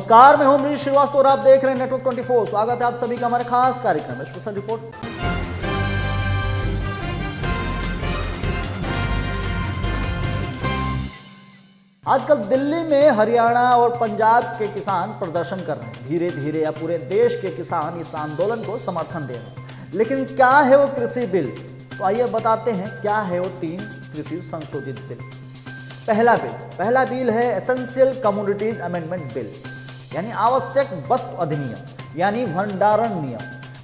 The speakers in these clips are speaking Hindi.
नमस्कार, मैं हूं मनीष श्रीवास्तव और आप देख रहे हैं नेटवर्क 24। स्वागत है आप सभी का हमारे खास कार्यक्रम स्पेशल रिपोर्ट। आजकल दिल्ली में हरियाणा और पंजाब के किसान प्रदर्शन कर रहे हैं। धीरे धीरे अब पूरे देश के किसान इस आंदोलन को समर्थन दे रहे हैं। लेकिन क्या है वो कृषि बिल? तो आइए बताते हैं क्या है वो 3 कृषि संशोधित बिल। पहला बिल है एसेंशियल कमोडिटीज अमेंडमेंट बिल, यानी आवश्यक वस्तु अधिनियम, यानी भंडारण नियम।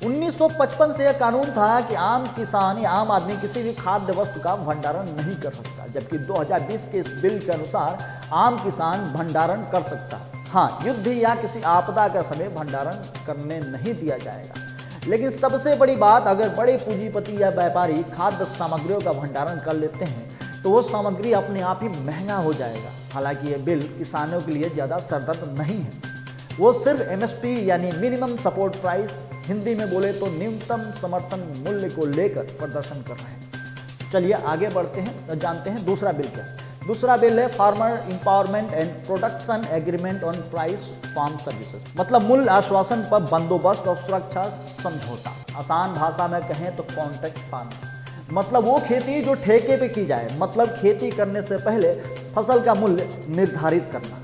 1955 से यह कानून था कि आम किसान या आम आदमी किसी भी खाद्य वस्तु का भंडारण नहीं कर सकता, जबकि 2020 के इस बिल के अनुसार आम किसान भंडारण कर सकता है। हाँ, युद्ध या किसी आपदा का समय भंडारण करने नहीं दिया जाएगा। लेकिन सबसे बड़ी बात, अगर बड़े पूंजीपति या व्यापारी खाद्य सामग्रियों का भंडारण कर लेते हैं तो वो सामग्री अपने आप ही महंगा हो जाएगा। हालांकि ये बिल किसानों के लिए ज़्यादा सरदर्द नहीं है। वो सिर्फ MSP यानी मिनिमम सपोर्ट प्राइस, हिंदी में बोले तो न्यूनतम समर्थन मूल्य को लेकर प्रदर्शन कर रहे हैं। चलिए आगे बढ़ते हैं और जानते हैं दूसरा बिल क्या है। दूसरा बिल है farmer empowerment and production agreement on price farm services, मतलब मूल्य आश्वासन पर बंदोबस्त और सुरक्षा समझौता। आसान भाषा में कहें तो कॉन्ट्रैक्ट फार्मिंग, मतलब वो खेती जो ठेके पे की जाए, मतलब खेती करने से पहले फसल का मूल्य निर्धारित करना।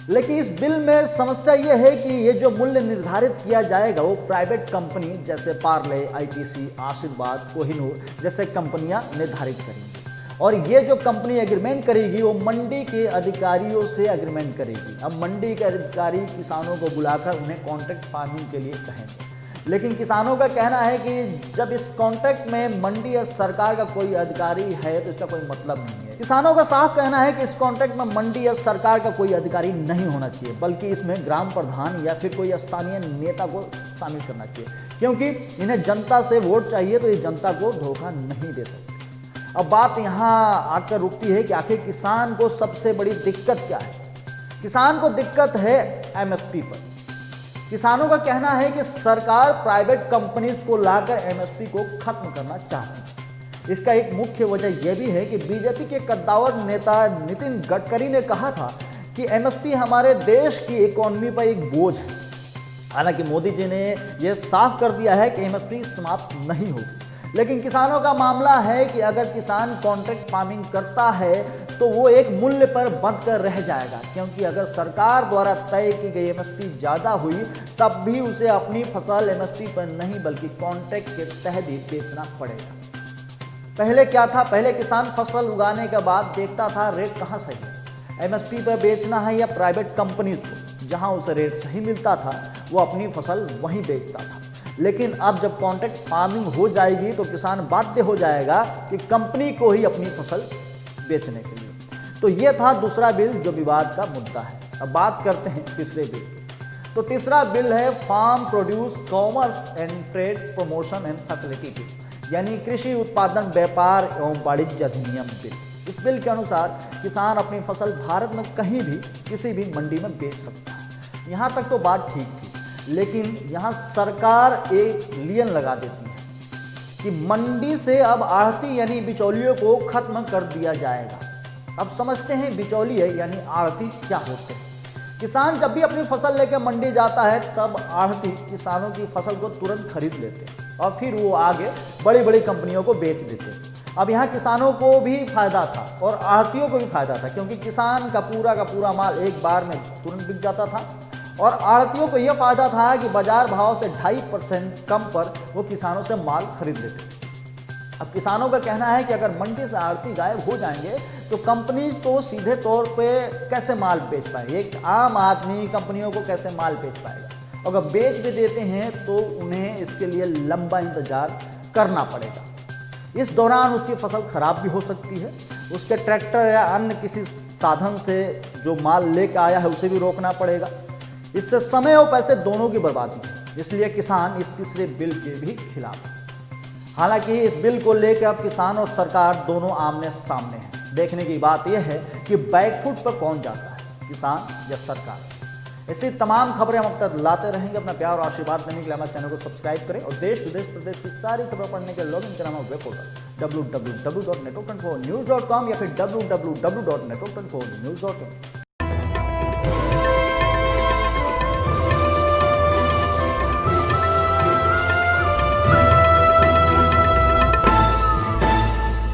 लेकिन इस बिल में समस्या ये है कि ये जो मूल्य निर्धारित किया जाएगा वो प्राइवेट कंपनी जैसे पार्ले, ITC, आशीर्वाद, कोहिनूर जैसे कंपनियां निर्धारित करेंगी। और ये जो कंपनी एग्रीमेंट करेगी वो मंडी के अधिकारियों से एग्रीमेंट करेगी। अब मंडी के अधिकारी किसानों को बुलाकर उन्हें कॉन्ट्रैक्ट फार्मिंग के लिए कहेंगे। लेकिन किसानों का कहना है कि जब इस कॉन्ट्रैक्ट में मंडी या सरकार का कोई अधिकारी है तो इसका कोई मतलब नहीं है। किसानों का साफ कहना है कि इस कॉन्ट्रैक्ट में मंडी या सरकार का कोई अधिकारी नहीं होना चाहिए, बल्कि इसमें ग्राम प्रधान या फिर कोई स्थानीय नेता को शामिल करना चाहिए, क्योंकि इन्हें जनता से वोट चाहिए तो ये जनता को धोखा नहीं दे सकते। अब बात यहाँ आकर रुकती है कि आखिर किसान को सबसे बड़ी दिक्कत क्या है। किसान को दिक्कत है MSP पर। किसानों का कहना है कि सरकार प्राइवेट कंपनीज को लाकर MSP को खत्म करना चाहती है। इसका एक मुख्य वजह यह भी है कि बीजेपी के कद्दावर नेता नितिन गडकरी ने कहा था कि MSP हमारे देश की इकोनॉमी पर एक बोझ है। हालांकि मोदी जी ने यह साफ कर दिया है कि MSP समाप्त नहीं होगी। लेकिन किसानों का मामला है कि अगर किसान कॉन्ट्रैक्ट फार्मिंग करता है तो वो एक मूल्य पर बंध कर रह जाएगा, क्योंकि अगर सरकार द्वारा तय की गई MSP ज़्यादा हुई तब भी उसे अपनी फसल MSP पर नहीं बल्कि कॉन्ट्रैक्ट के तहत ही बेचना पड़ेगा। पहले क्या था? पहले किसान फसल उगाने के बाद देखता था रेट कहाँ सही है, MSP पर बेचना है या प्राइवेट कंपनीज को। जहाँ उसे रेट सही मिलता था वो अपनी फसल वहीं बेचता था। लेकिन अब जब कॉन्ट्रैक्ट फार्मिंग हो जाएगी तो किसान बाध्य हो जाएगा कि कंपनी को ही अपनी फसल बेचने के लिए। तो ये था दूसरा बिल जो विवाद का मुद्दा है। अब बात करते हैं तीसरे बिल की। तो तीसरा बिल है farm produce commerce and trade promotion and facility bill, यानी कृषि उत्पादन व्यापार एवं वाणिज्य अधिनियम बिल। इस बिल के अनुसार किसान अपनी फसल भारत में कहीं भी किसी भी मंडी में बेच सकता है। यहाँ तक तो बात ठीक थी, लेकिन यहाँ सरकार एक लियन लगा देती है कि मंडी से अब आढ़ती यानी बिचौलियों को खत्म कर दिया जाएगा। अब समझते हैं बिचौलिए यानी आढ़ती क्या होते हैं। किसान जब भी अपनी फसल लेकर मंडी जाता है तब आढ़ती किसानों की फसल को तुरंत खरीद लेते हैं और फिर वो आगे बड़ी बड़ी कंपनियों को बेच देते हैं। अब यहाँ किसानों को भी फायदा था और आढ़तियों को भी फायदा था, क्योंकि किसान का पूरा माल एक बार में तुरंत बिक जाता था और आढ़तियों को यह फायदा था कि बाजार भाव से 2.5% कम पर वो किसानों से माल खरीद लेते थे। अब किसानों का कहना है कि अगर मंडी से आढ़ती गायब हो जाएंगे तो कंपनीज को सीधे तौर पे कैसे माल बेच पाएंगे, एक आम आदमी कंपनियों को कैसे माल बेच पाएगा। अगर बेच भी देते हैं तो उन्हें इसके लिए लंबा इंतजार करना पड़ेगा। इस दौरान उसकी फसल खराब भी हो सकती है, उसके ट्रैक्टर या अन्य किसी साधन से जो माल लेकर आया है उसे भी रोकना पड़ेगा। इससे समय और पैसे दोनों की बर्बादी है। इसलिए किसान इस तीसरे बिल के भी खिलाफ है। हालांकि इस बिल को लेकर अब किसान और सरकार दोनों आमने सामने हैं। देखने की बात यह है कि बैकफुट पर कौन जाता है, किसान या सरकार। ऐसी तमाम खबरें हम अब तक लाते रहेंगे। अपना प्यार और आशीर्वाद देने के लिए हमारे चैनल को सब्सक्राइब करें और देश विदेश प्रदेश की सारी खबरें पढ़ने के लिए लॉगिन करें हमारे वेब पोर्टल www.network24news.com या फिर www.network24news.in।